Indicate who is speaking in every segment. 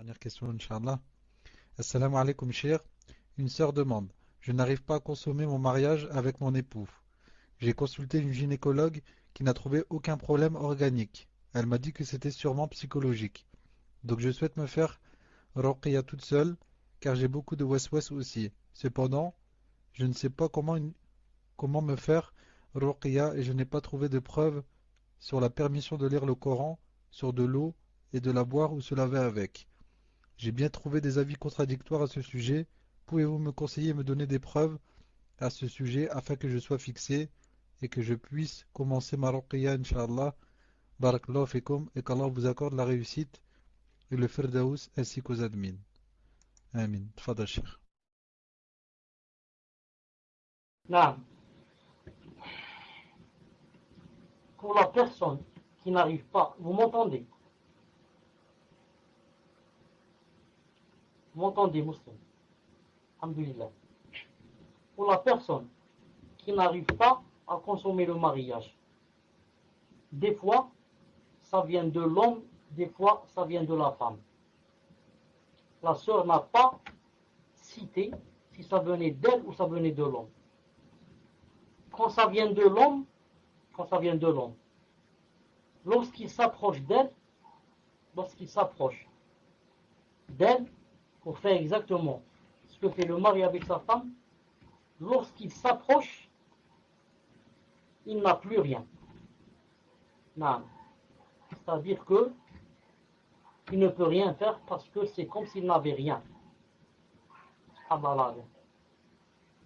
Speaker 1: Dernière question, Inch'Allah. Assalamu alaikum, cher. Une sœur demande: je n'arrive pas à consommer mon mariage avec mon époux. J'ai consulté une gynécologue qui n'a trouvé aucun problème organique. Elle m'a dit que c'était sûrement psychologique. Donc je souhaite me faire ruqya toute seule, car j'ai beaucoup de waswas aussi. Cependant, je ne sais pas comment me faire ruqya et je n'ai pas trouvé de preuve sur la permission de lire le Coran, sur de l'eau et de la boire ou se laver avec. J'ai bien trouvé des avis contradictoires à ce sujet. Pouvez-vous me conseiller et me donner des preuves à ce sujet afin que je sois fixé et que je puisse commencer ma ruqya, Inch'Allah? Barakallahu fikum et qu'Allah vous accorde la réussite et le firdaous ainsi qu'aux admins. Amin. Tfadal, Cheikh.
Speaker 2: Non. Pour la personne qui n'arrive pas, vous m'entendez? Vous m'entendez, musulman? Alhamdulillah. Pour la personne qui n'arrive pas à consommer le mariage, des fois, ça vient de l'homme, des fois, ça vient de la femme. La sœur n'a pas cité si ça venait d'elle ou ça venait de l'homme. Quand ça vient de l'homme, lorsqu'il s'approche d'elle, pour faire exactement ce que fait le mari avec sa femme, lorsqu'il s'approche, il n'a plus rien. Non. C'est-à-dire que il ne peut rien faire parce que c'est comme s'il n'avait rien.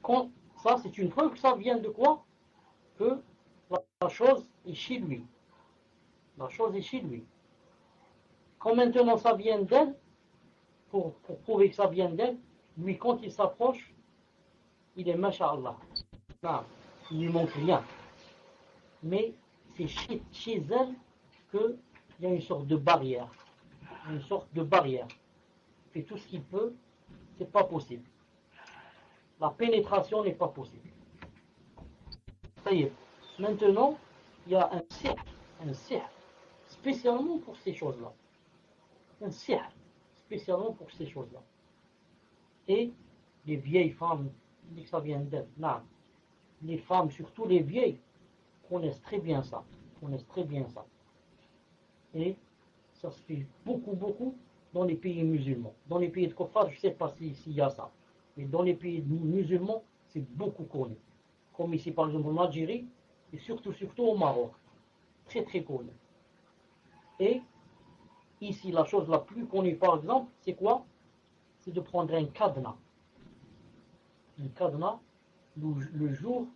Speaker 2: Quand, ça, c'est une preuve que ça vient de quoi? Que la chose est chez lui. La chose est chez lui. Quand maintenant ça vient d'elle, pour prouver que ça vient d'elle, lui, quand il s'approche, il est masha'Allah. Non, il ne lui manque rien. Mais c'est chez elle qu'il y a une sorte de barrière. Une sorte de barrière. Il fait tout ce qu'il peut, c'est pas possible. La pénétration n'est pas possible. Ça y est. Maintenant, il y a un sihr, spécialement pour ces choses-là. Un sihr, spécialement pour ces choses-là. Et les vieilles femmes, disent que ça vient d'elles. Non. Les femmes, surtout les vieilles, connaissent très bien ça. Et ça se fait beaucoup dans les pays musulmans. Dans les pays de Kofar, je ne sais pas s'il y a ça. Mais dans les pays musulmans, c'est beaucoup connu. Comme ici, par exemple, en Algérie, et surtout au Maroc. Très connu. Et ici, la chose la plus connue, par exemple, c'est quoi? C'est de prendre un cadenas. Un cadenas, le jour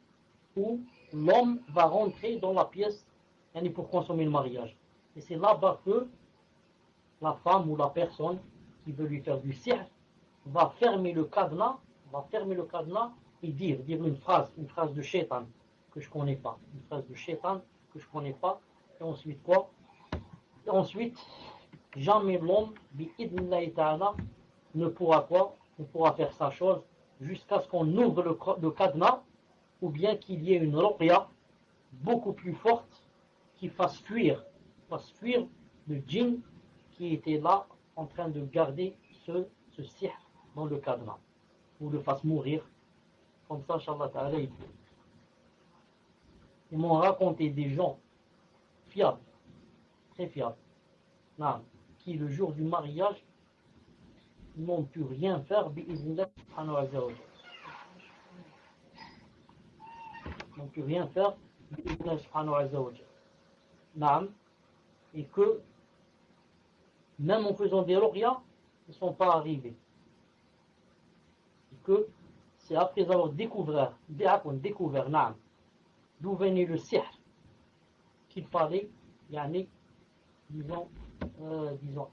Speaker 2: où l'homme va rentrer dans la pièce pour consommer le mariage. Et c'est là-bas que la femme ou la personne qui veut lui faire du sihr va fermer le cadenas et dire une phrase de shaitan que je connais pas. Et ensuite quoi? Et ensuite, jamais l'homme, bi'idnillahi ta'ala, ne pourra faire sa chose jusqu'à ce qu'on ouvre le cadenas ou bien qu'il y ait une ruqya beaucoup plus forte qui fasse fuir le djinn qui était là en train de garder ce sihr dans le cadenas, ou le fasse mourir. Comme ça, Inch'Allah ta'ala, ils m'ont raconté des gens fiables, très fiables, qui le jour du mariage n'ont pu rien faire bi'iznillah subhanahu wa ta'ala. N'ont pu rien faire bi'iznillah subhanahu wa ta'ala. Et que même en faisant des ruqya, ils ne sont pas arrivés. Et que c'est après avoir découvert d'où venait le sihr qu'il fallait, disons,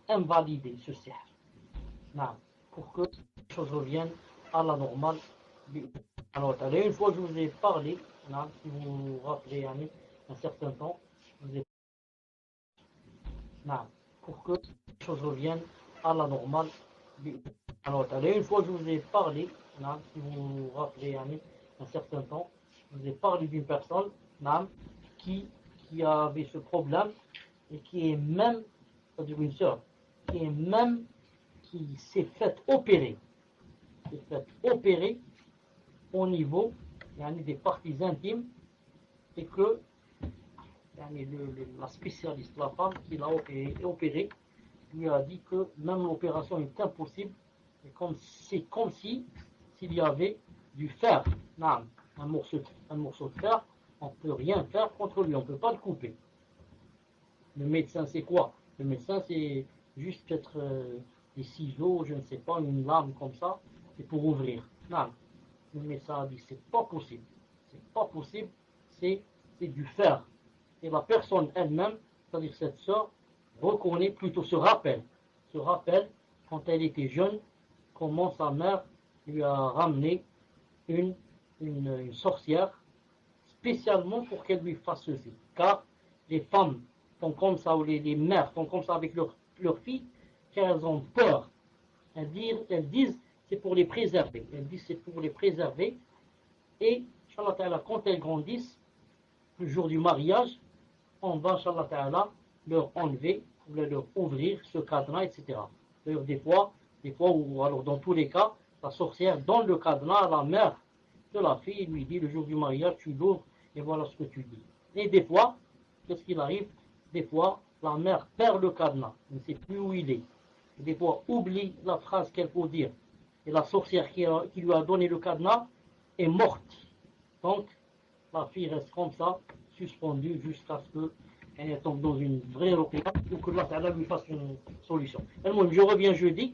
Speaker 2: invalider ce sihr. Pour que les choses reviennent à la normale. Et une fois je vous ai parlé, si vous vous rappelez, un certain temps, je vous ai pour que les choses reviennent à la normale. Et une fois je vous ai parlé, si vous vous rappelez, un certain temps, je vous ai parlé d'une personne qui avait ce problème et qui est même, c'est-à-dire une sœur, qui s'est fait opérer, au niveau des parties intimes, et que la spécialiste, la femme qui l'a opéré, lui a dit que même l'opération est impossible, c'est comme si s'il y avait du fer, un morceau de fer, on ne peut rien faire contre lui, on ne peut pas le couper. Le médecin, c'est quoi? Le médecin, c'est juste peut-être des ciseaux, je ne sais pas, une lame comme ça, c'est pour ouvrir. Non. Le médecin a dit, c'est pas possible. C'est pas possible, c'est du fer. Et la personne elle-même, c'est-à-dire cette sœur, reconnaît, plutôt se rappelle quand elle était jeune, comment sa mère lui a ramené une sorcière spécialement pour qu'elle lui fasse ceci. Car les femmes font comme ça, ou les mères font comme ça avec leurs filles, car elles ont peur. Elles disent c'est pour les préserver. Et, Inch'Allah Ta'ala, quand elles grandissent, le jour du mariage, on va, Inch'Allah Ta'ala, leur enlever, leur ouvrir ce cadenas, etc. D'ailleurs, des fois, ou alors dans tous les cas, la sorcière donne le cadenas à la mère de la fille, lui dit le jour du mariage, tu l'ouvres et voilà ce que tu dis. Et des fois, qu'est-ce qu'il arrive? Des fois, la mère perd le cadenas, ne sait plus où il est. Et des fois, oublie la phrase qu'elle faut dire. Et la sorcière qui lui a donné le cadenas est morte. Donc, la fille reste comme ça, suspendue jusqu'à ce qu'elle tombe dans une vraie ruqya ou que Allah lui fasse une solution. Et moi, je reviens jeudi.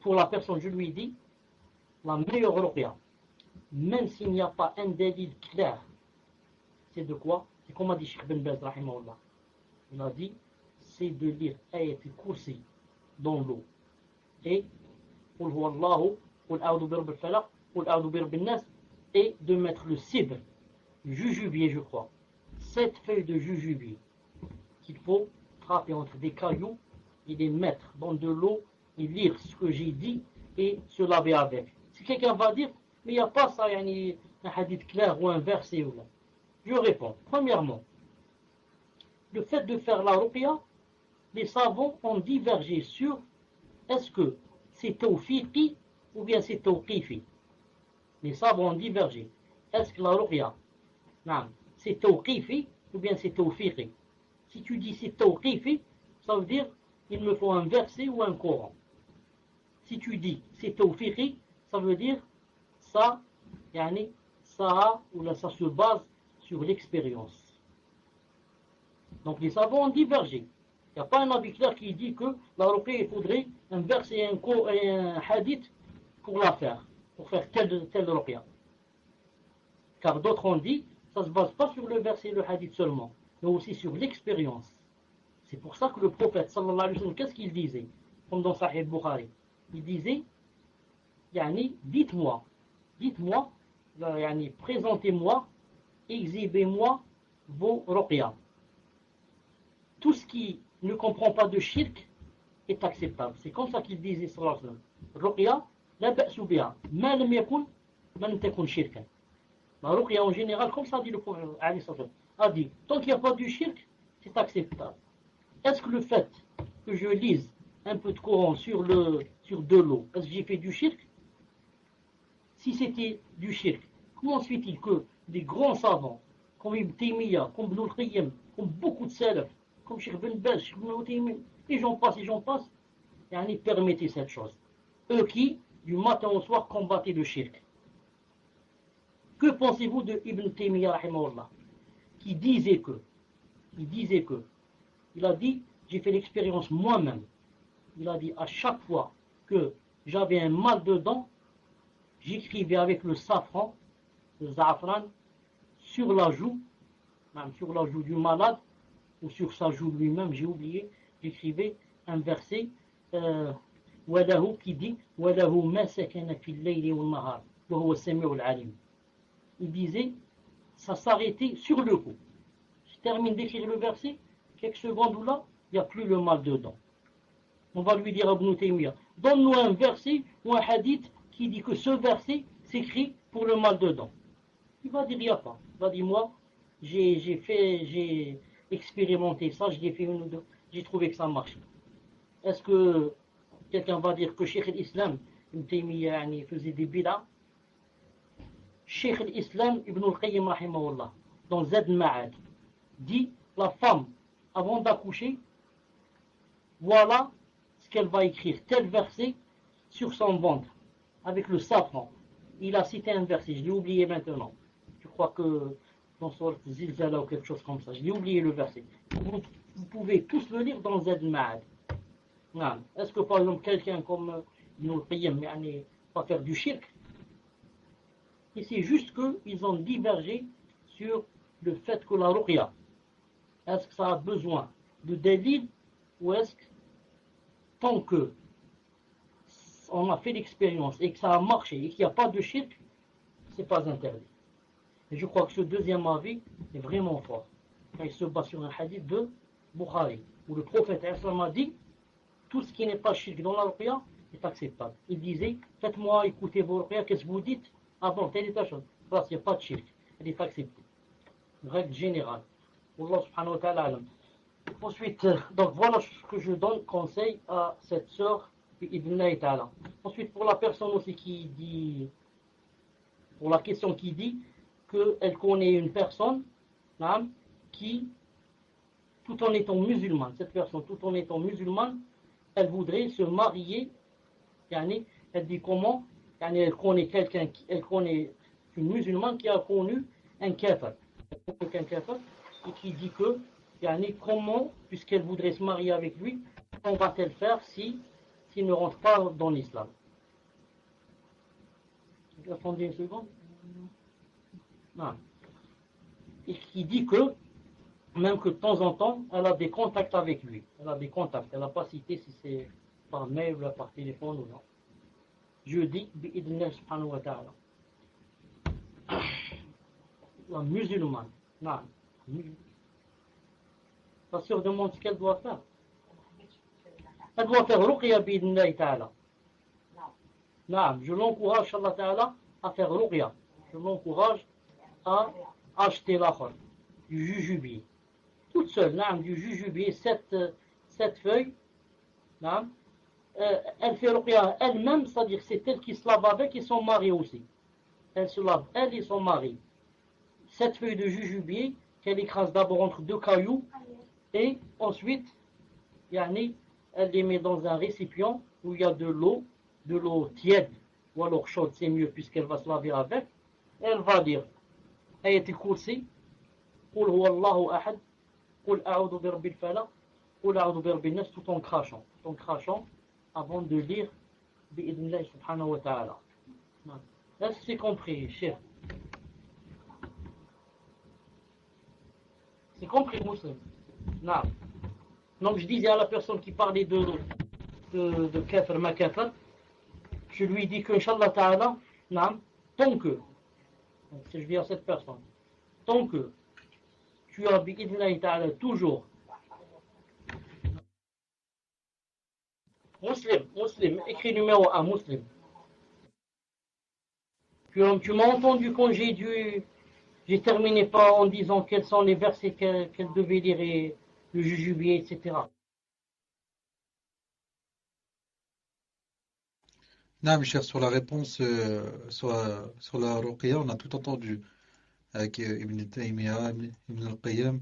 Speaker 2: Pour la personne, je lui dis, la meilleure ruqya, même s'il n'y a pas un délit clair, c'est de quoi? C'est comme a dit Cheikh Ben Baz, rahimahullah. Il a dit, c'est de lire Ayat al-Kursi dans l'eau. Et, Qul huwa Allahu, Qul a'udhu bi rabbil falaq, Qul a'udhu bi rabbin nas, et de mettre le sidr, jujubier, je crois. 7 feuilles de jujubier qu'il faut frapper entre des cailloux et les mettre dans de l'eau et lire ce que j'ai dit et se laver avec. Si quelqu'un va dire, mais il n'y a pas ça, un hadith clair ou un verset ou là. Je réponds, premièrement, le fait de faire la ruqya, les savants ont divergé sur est-ce que c'est tawfiqi ou bien c'est tawqifi. Les savants ont divergé. Est-ce que la ruqya, c'est tawqifi ou bien c'est tawfiqi? Si tu dis c'est tawqifi, ça veut dire il me faut un verset ou un Coran. Si tu dis c'est tawfiqi, ça veut dire ça, ça se base sur l'expérience. Donc les savants ont divergé. Il n'y a pas un avis clair qui dit que la ruqya, il faudrait un verset et un hadith pour la faire, pour faire telle ruqya. Car d'autres ont dit, ça ne se base pas sur le verset et le hadith seulement, mais aussi sur l'expérience. C'est pour ça que le prophète, sallallahu alayhi wa sallam, qu'est-ce qu'il disait? Comme dans Sahih Bukhari. Il disait, dites-moi, présentez-moi, exhibez-moi vos ruqya. Tout ce qui ne comprend pas de shirk est acceptable. C'est comme ça qu'il disait, sallallahu alayhi wa sallam. Ruqya, la ba'su biha, ma lam yakun, man takun shirkan. La ruqya en général, comme ça dit le prophète, a dit, tant qu'il n'y a pas du shirk, c'est acceptable. Est-ce que le fait que je lise un peu de Coran sur de l'eau, est-ce que j'ai fait du shirk? Si c'était du shirk, comment se fait-il que des grands savants, comme Ibn Taymiyyah, comme Ibn al-Qayyim, comme beaucoup de salaf, comme Cheikh Ben Baz, Cheikh Ibn Taymiyyah, et j'en passe, permettaient cette chose. Eux qui, du matin au soir, combattaient le shirk. Que pensez-vous de Ibn Taymiyyah, rahimahullah, qui disait que, il a dit, j'ai fait l'expérience moi-même. Il a dit, à chaque fois que j'avais un mal de dents, j'écrivais avec le safran, le za'afran, sur la joue, même sur la joue du malade, ou sur sa joue lui-même, j'ai oublié, j'écrivais un verset, qui dit, وَلَهُ مَا سَكَنَ فِي اللَّيْلِ وَالنَّهَارِ وَهُوَ السَّمِيعُ الْعَلِيمُ. Il disait, ça s'arrêtait sur le coup. Je termine d'écrire le verset, quelques secondes ou là, il n'y a plus le mal dedans. On va lui dire à Ibn Taymiyyah, donne-nous un verset ou un hadith qui dit que ce verset s'écrit pour le mal dedans. Il va dire, il n'y a pas. Il va dire, moi, j'ai expérimenté ça, je l'ai fait une ou deux, j'ai trouvé que ça marche. est-ce que quelqu'un va dire que Cheikh al-Islam Ibn Taymiyyah faisait des bid'a? Cheikh al-Islam Ibn al-Qayyim rahimahullah, dans Zad Ma'ad, dit la femme, avant d'accoucher, voilà ce qu'elle va écrire, tel verset sur son ventre, avec le safran. Il a cité un verset, je l'ai oublié maintenant. Je crois que dans Sourate Zilzala ou quelque chose comme ça, je l'ai oublié le verset. Vous pouvez tous le lire dans Zad Ma'ad. Est-ce que par exemple quelqu'un comme Ibn al-Qayyim va faire du shirk? Et c'est juste qu'ils ont divergé sur le fait que la ruqya, est-ce que ça a besoin de dalil ou est-ce que tant que on a fait l'expérience et que ça a marché et qu'il n'y a pas de shirk, c'est pas interdit. Et je crois que ce deuxième avis est vraiment fort. Il se base sur un hadith de Bukhari, où le prophète a dit tout ce qui n'est pas shirk dans la ruqya est acceptable. Il disait, faites-moi écouter vos ruqya, qu'est-ce que vous dites? Ah bon, telle est ta chose. Là, il n'y a pas de shirk. Elle est acceptée. Une règle générale. Allah subhanahu wa ta'ala alam. Ensuite, donc voilà ce que je donne conseil à cette sœur, bi'idhnillahi ta'ala. Ensuite, pour la personne aussi qui dit, pour la question qui dit qu'elle connaît une personne qui, tout en étant musulmane, cette personne, tout en étant musulmane, elle voudrait se marier. Elle dit comment? Elle connaît quelqu'un, elle connaît une musulmane qui a connu un kafir, et qui dit que, comment, puisqu'elle voudrait se marier avec lui, comment va-t-elle faire s'il ne rentre pas dans l'islam? Attendez une seconde. Non. Et qui dit que, même que de temps en temps, elle a des contacts avec lui. Elle a des contacts. Elle n'a pas cité si c'est par mail ou par téléphone ou non. Je dis, bi'idhnillah subhanahu wa ta'ala. La musulmane. Non. La sœur demande ce qu'elle doit faire. Elle doit faire ruqya bi'idhnillah ta'ala. Non. Je l'encourage, Allah ta'ala, à faire ruqya. Je l'encourage à acheter l'akhar, du jujubier. Toute seule, du jujubier, 7 feuilles. Elle fait ruqya elle-même, c'est-à-dire c'est elle qui se lave avec et son mari aussi. Elle se lave, elle et son mari. 7 feuilles de jujubier qu'elle écrase d'abord entre 2 cailloux et ensuite, elle les met dans un récipient où il y a de l'eau tiède ou alors chaude, c'est mieux puisqu'elle va se laver avec. Elle va dire Ayat al-Kursi, Qul huwa Allahu ahad, Qul a'udhu bi rabbil falaq, Qul a'udhu bi rabbin nas, tout en crachant avant de lire bi'idhnillah subhanahu wa ta'ala. Est-ce que c'est compris, cher? C'est compris, musulman? Non. Donc je disais à la personne qui parlait de kafir ma kafir, je lui dis que Inch'Allah ta'ala, tant que, donc si je dis à cette personne, tant que tu as bi'idhnillah ta'ala toujours Muslim, écrit numéro 1, Muslim. Tu m'as entendu quand j'ai terminé pas en disant quels sont les versets qu'elle devait lire et le jujubier, etc.
Speaker 1: Non, mes chers, sur la réponse sur la ruqya, on a tout entendu. Avec Ibn Taymiyyah, Ibn al-Qayyim,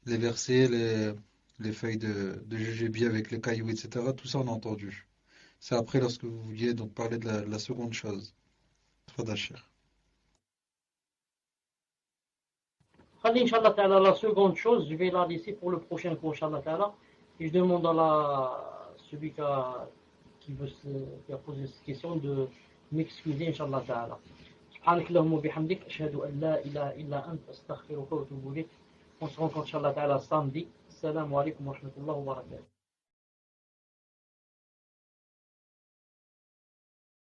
Speaker 1: les versets, les feuilles de jujubé avec les cailloux, etc. Tout ça, on a entendu. C'est après, lorsque vous vouliez donc parler de la seconde chose. Tfadal, cher.
Speaker 2: Allez, Inch'Allah ta'ala, la seconde chose, je vais la laisser pour le prochain cours, Inch'Allah ta'ala. Et je demande à celui qui a posé cette question de m'excuser, Inch'Allah ta'ala. سبحانك اللهم وبحمدك أشهد أن لا إله إلا أنت أستغفرك وأتوب إليك. On se rencontre, Inch'Allah ta'ala, samedi. Assalamu alaikum wa rahmatullahi wa barakatuh.